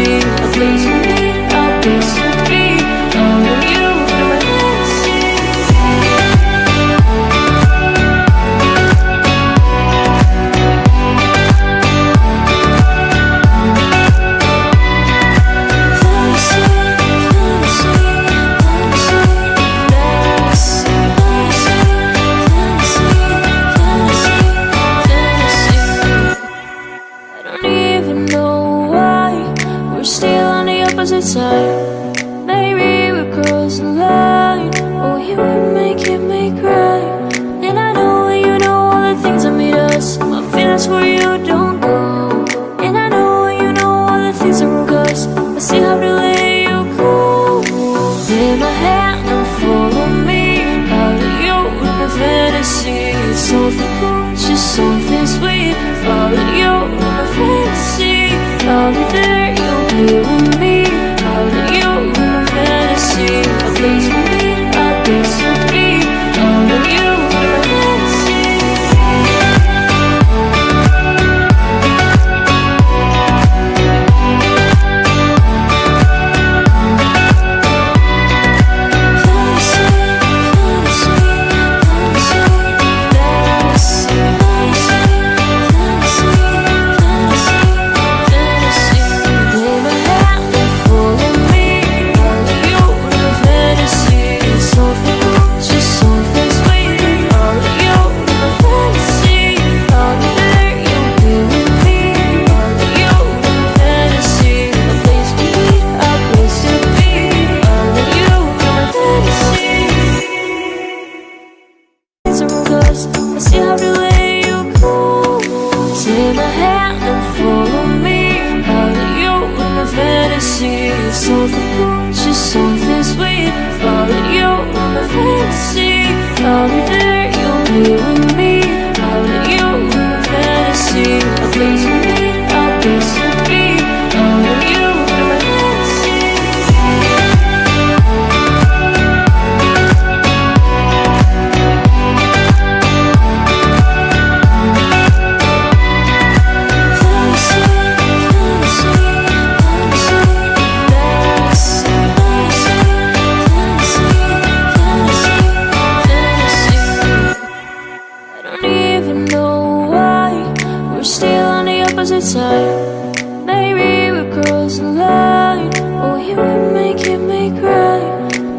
fantasy, a place for me, a place to be. All of you in my fantasy. Side. Maybe we cross the line, or you were making me cry. And I know you know all the things that made us. My feelings for you don't go. And I know you know all the things that broke us. I still have to let you go. Take my hand and follow me out of your fantasy. It's something cool, just something sweet. Follow you in my fantasy. I'll be there, you'll be with me. All of you in my fantasy, a place for me, a place to be. All of you in my fantasy. I see how to let you go. Take my hand and follow me out of you in my fantasy. It's something cool, just something sweet. Follow you in my fantasy. I'll be there, you'll be with me. Out of you in my fantasy, a place for me, a place to be. All of you in my fantasy. Side. Maybe we cross the line, or you were making me cry.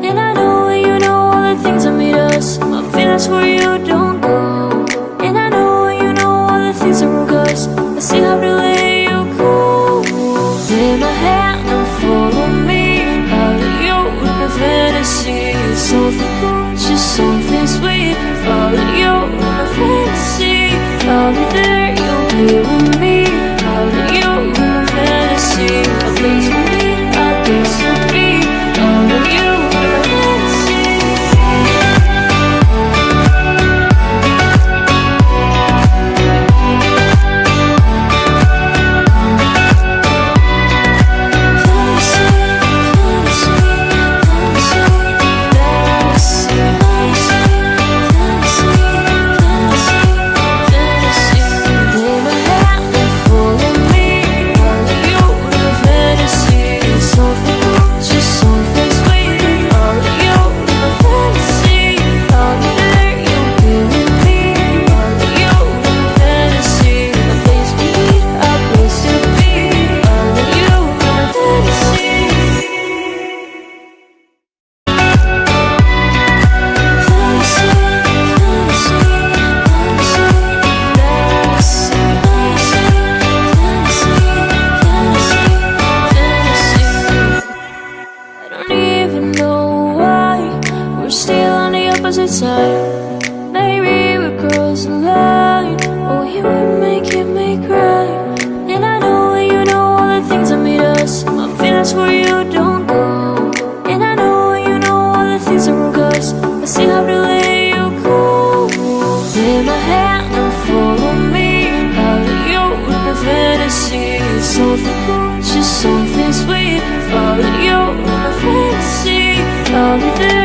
And I know you know all the things that made us. My feelings for you don't go. And I know you know all the things that broke us. I still have to let you go. Take my hand and follow me out of you in my fantasy. It's something cool, just something sweet. Follow you in my fantasy. I'll be there, you'll be with me. All of you in my fantasy, a place for me, a place to be. All of you in my fantasy. Side. Maybe we cross the line, or you were making me cry. And I know you know all the things that made us. My feelings for you don't go. And I know you know all the things that broke us. I still have to let you go. Take my hand and follow me out of you in my fantasy. It's something cool, just something sweet. Follow you in my fantasy. I'll be there.